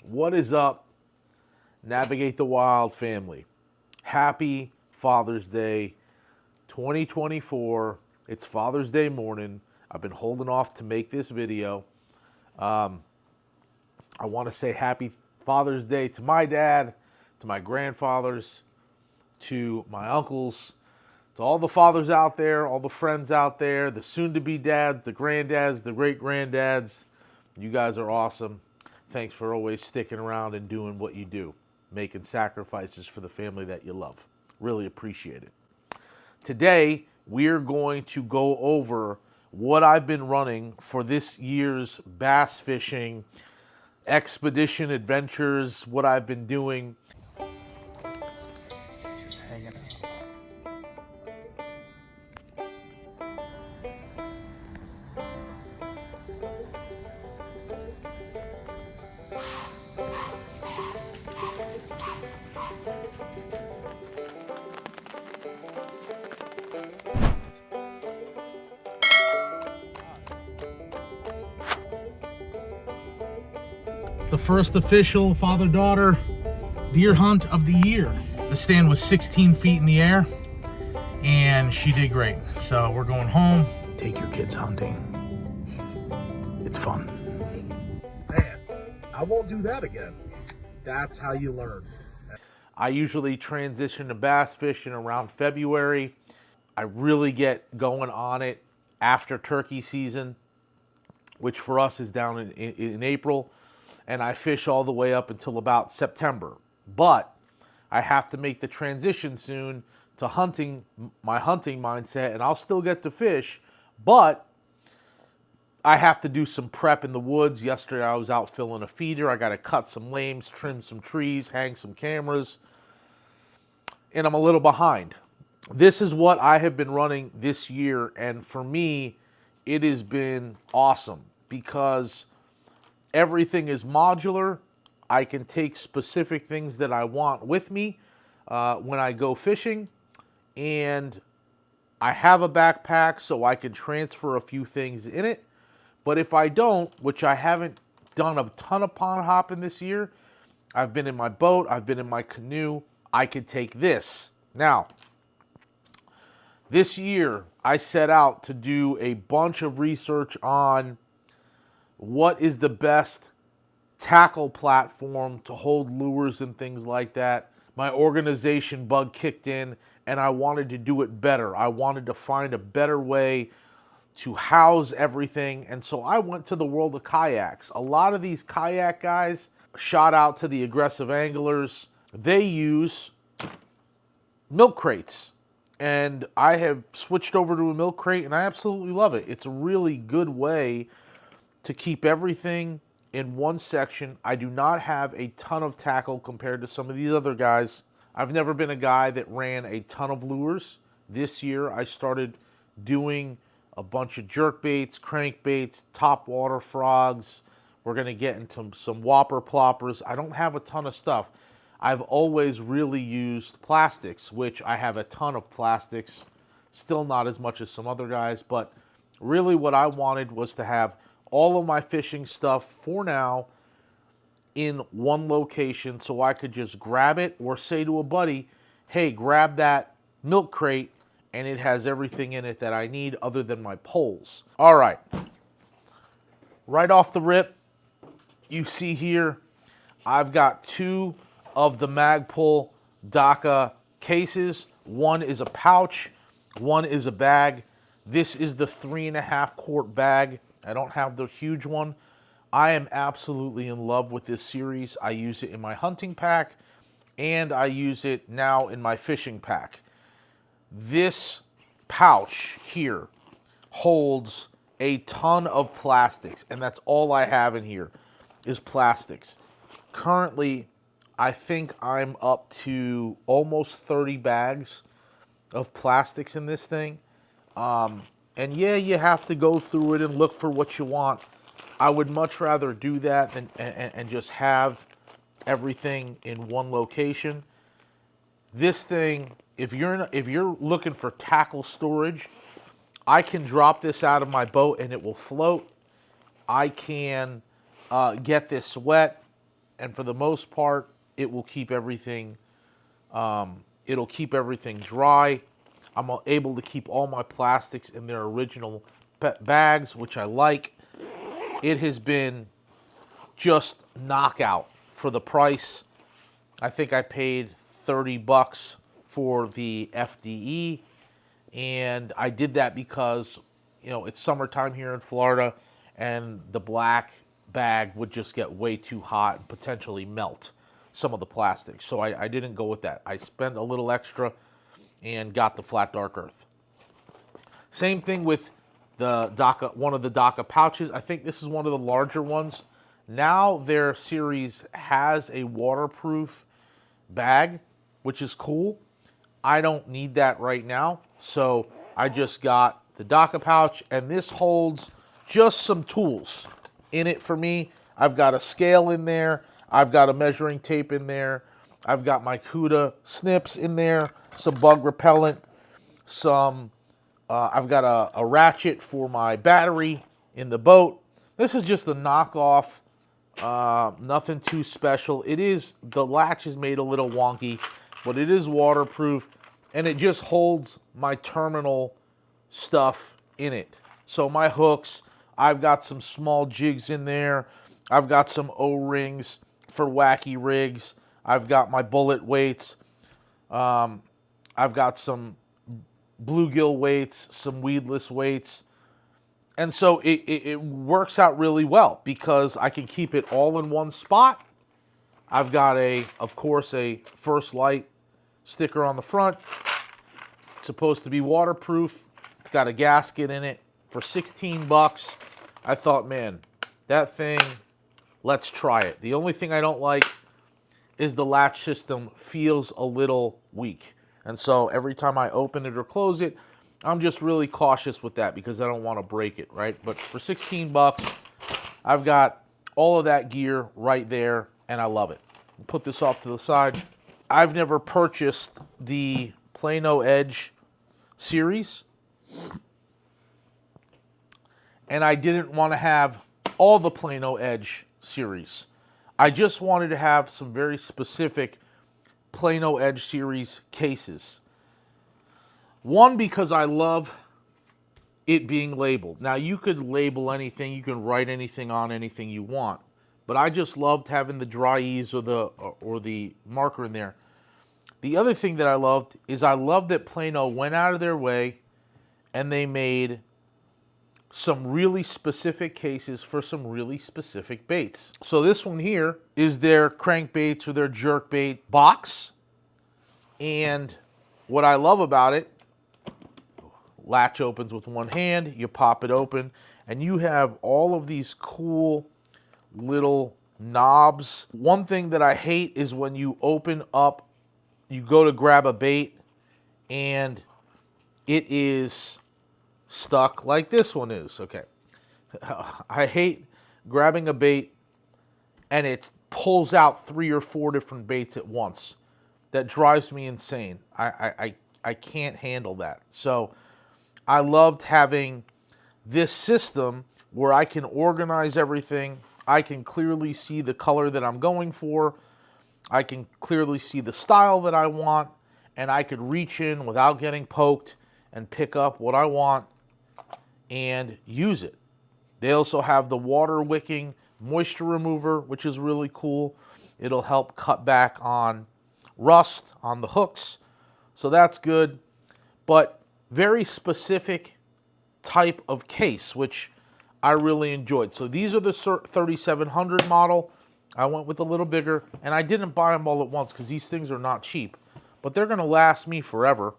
What is up, Navigate the Wild family? Happy Father's Day 2024. It's Father's Day morning. I've been holding off to make this video. I want to say happy Father's Day to my dad, to my grandfathers, to my uncles, to all the fathers out there, all the friends out there, the soon-to-be dads, the granddads, the great-granddads. You guys are awesome. Thanks for always sticking around and doing what you do, making sacrifices for the family that you love. Really appreciate it. Today, we're going to go over what I've been running for this year's bass fishing expedition adventures, what I've been doing. Just hanging out. The first official father-daughter deer hunt of the year. The stand was 16 feet in the air, and she did great. So we're going home. Take your kids hunting. It's fun. Man, I won't do that again. That's how you learn. I usually transition to bass fishing around February. I really get going on it after turkey season, which for us is down in April. And I fish all the way up until about September. But I have to make the transition soon to hunting, my hunting mindset, and I'll still get to fish, but I have to do some prep in the woods. Yesterday I was out filling a feeder. I got to cut some lames, trim some trees, hang some cameras, and I'm a little behind. This is what I have been running this year, and for me, it has been awesome because everything is modular. I can take specific things that I want with me when I go fishing. And I have a backpack so I can transfer a few things in it. But if I don't, which I haven't done a ton of pond hopping this year, I've been in my boat, I've been in my canoe, I could take this. Now, this year I set out to do a bunch of research on what is the best tackle platform to hold lures and things like that. My organization bug kicked in and I wanted to do it better. I wanted to find a better way to house everything. And so I went to the world of kayaks. A lot of these kayak guys, shout out to the aggressive anglers, they use milk crates. And I have switched over to a milk crate and I absolutely love it. It's a really good way to keep everything in one section. I do not have a ton of tackle compared to some of these other guys. I've never been a guy that ran a ton of lures. This year I started doing a bunch of jerk baits, crankbaits, top water frogs. We're going to get into some whopper ploppers. I don't have a ton of stuff. I've always really used plastics, which I have a ton of plastics. Still not as much as some other guys, but really what I wanted was to have all of my fishing stuff for now in one location so I could just grab it or say to a buddy, hey, grab that milk crate, and it has everything in it that I need other than my poles. All right. Right off the rip, you see here, I've got two of the Magpul Daka cases. One is a pouch, one is a bag. This is the 3.5 quart bag. I don't have the huge one. I am absolutely in love with this series. I use it in my hunting pack, and I use it now in my fishing pack. This pouch here holds a ton of plastics, and that's all I have in here is plastics. Currently, I think I'm up to almost 30 bags of plastics in this thing. And yeah, you have to go through it and look for what you want. I would much rather do that than and just have everything in one location. This thing, if you're looking for tackle storage, I can drop this out of my boat and it will float. I can get this wet and for the most part, it will keep everything. It'll keep everything dry. I'm able to keep all my plastics in their original bags, which I like. It has been just knockout for the price. I think I paid $30 for the FDE, and I did that because, you know, it's summertime here in Florida, and the black bag would just get way too hot and potentially melt some of the plastic. So I didn't go with that. I spent a little extra and got the flat dark earth. Same thing with the Daka, one of the Daka pouches. I think this is one of the larger ones. Now their series has a waterproof bag, which is cool. I don't need that right now, so I just got the Daka pouch, and this holds just some tools in it for me. I've got a scale in there. I've got a measuring tape in there. I've got my Cuda snips in there, some bug repellent, I've got a ratchet for my battery in the boat. This is just a knockoff, nothing too special. The latch is made a little wonky, but it is waterproof, and it just holds my terminal stuff in it. So my hooks, I've got some small jigs in there. I've got some O-rings for wacky rigs. I've got my bullet weights. I've got some bluegill weights, some weedless weights. And so it works out really well because I can keep it all in one spot. I've got of course, a First Light sticker on the front. It's supposed to be waterproof. It's got a gasket in it. For $16, I thought, man, that thing, let's try it. The only thing I don't like is the latch system feels a little weak. And so every time I open it or close it, I'm just really cautious with that because I don't want to break it, right? But for $16, I've got all of that gear right there, and I love it. Put this off to the side. I've never purchased the Plano Edge series, and I didn't want to have all the Plano Edge series. I just wanted to have some very specific Plano Edge series cases. One, because I love it being labeled. Now, you could label anything, you can write anything on anything you want, but I just loved having the dry ease or the marker in there. The other thing that I loved is I loved that Plano went out of their way and they made some really specific cases for some really specific baits. So this one here is their crankbaits or their jerkbait box. And what I love about it, latch opens with one hand, you pop it open, and you have all of these cool little knobs. One thing that I hate is when you open up, you go to grab a bait, and it is stuck like this one is. Okay. I hate grabbing a bait and it pulls out 3 or 4 different baits at once. That drives me insane. I can't handle that. So I loved having this system where I can organize everything. I can clearly see the color that I'm going for. I can clearly see the style that I want, and I could reach in without getting poked and pick up what I want and use it. They also have the water wicking moisture remover, which is really cool. It'll help cut back on rust on the hooks, so that's good. But very specific type of case, which I really enjoyed. So these are the 3700 model. I went with a little bigger, and I didn't buy them all at once because these things are not cheap, but they're going to last me forever.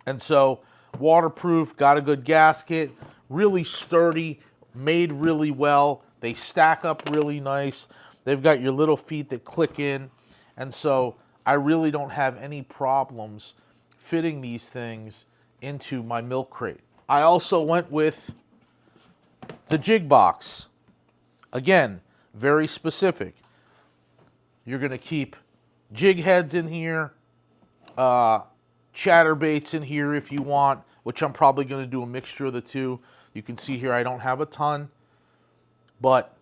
And so waterproof, got a good gasket, really sturdy, made really well. They stack up really nice. They've got your little feet that click in. And so I really don't have any problems fitting these things into my milk crate. I also went with the jig box. Again, very specific. You're going to keep jig heads in here, chatterbaits in here if you want, which I'm probably going to do a mixture of the two. You can see here I don't have a ton, but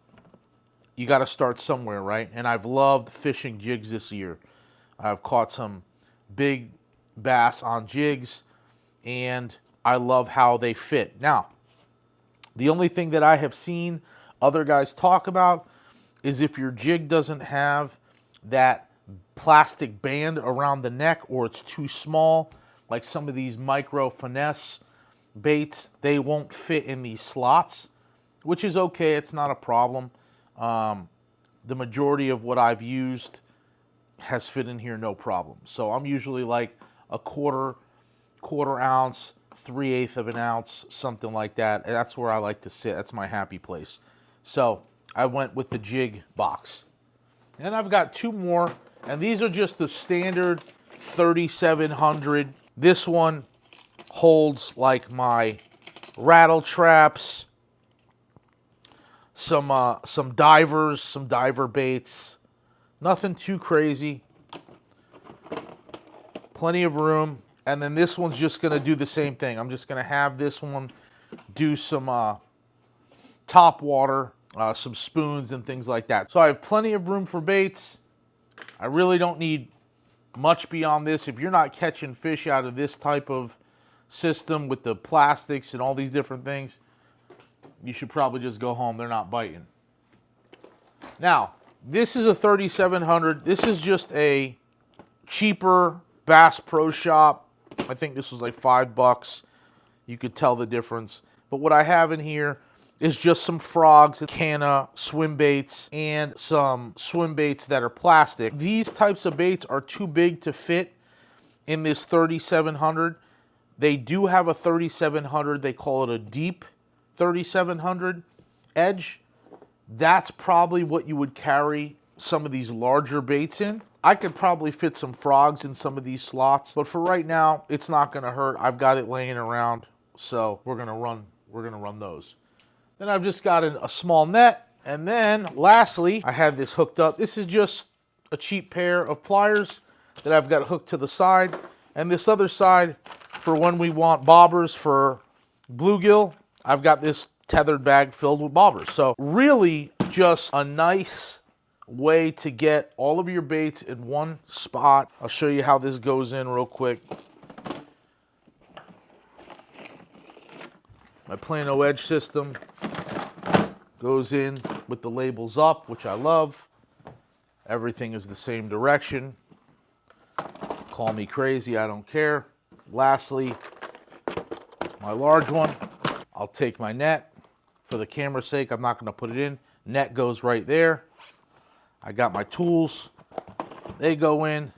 you got to start somewhere, right? And I've loved fishing jigs this year. I've caught some big bass on jigs, and I love how they fit. Now, the only thing that I have seen other guys talk about is if your jig doesn't have that plastic band around the neck, or it's too small, like some of these micro finesse baits, they won't fit in these slots, which is okay. It's not a problem. The majority of what I've used has fit in here no problem. So I'm usually like a quarter ounce, 3/8 of an ounce, something like that. That's where I like to sit. That's my happy place. So I went with the jig box. And I've got two more, and these are just the standard 3700. This one holds like my rattle traps, some divers, some diver baits. Nothing too crazy. Plenty of room. And then this one's just going to do the same thing. I'm just going to have this one do some top water, some spoons and things like that. So I have plenty of room for baits. I really don't need much beyond this. If you're not catching fish out of this type of system with the plastics and all these different things, you should probably just go home. They're not biting. Now, this is a 3700. This is just a cheaper Bass Pro Shop. I think this was like $5. You could tell the difference. But what I have in here is just some frogs, a can of swim baits, and some swim baits that are plastic. These types of baits are too big to fit in this 3700. They do have a 3700. They call it a deep 3700 edge. That's probably what you would carry some of these larger baits in. I could probably fit some frogs in some of these slots, but for right now, it's not going to hurt. I've got it laying around, so we're going to run those. Then I've just got a small net, and then lastly, I have this hooked up. This is just a cheap pair of pliers that I've got hooked to the side, and this other side for when we want bobbers for bluegill. I've got this tethered bag filled with bobbers. So really just a nice way to get all of your baits in one spot. I'll show you how this goes in real quick. My Plano edge system goes in with the labels up, which I love. Everything is the same direction. Call me crazy, I don't care. Lastly, my large one, I'll take my net. For the camera's sake, I'm not going to put it in. Net goes right there. I got my tools. They go in.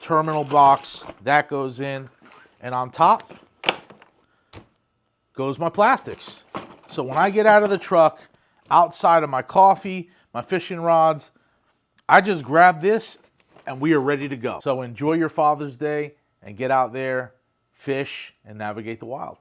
Terminal box, that goes in. And on top goes my plastics. So when I get out of the truck, outside of my coffee, my fishing rods, I just grab this and we are ready to go. So enjoy your Father's Day and get out there, fish, and navigate the wild.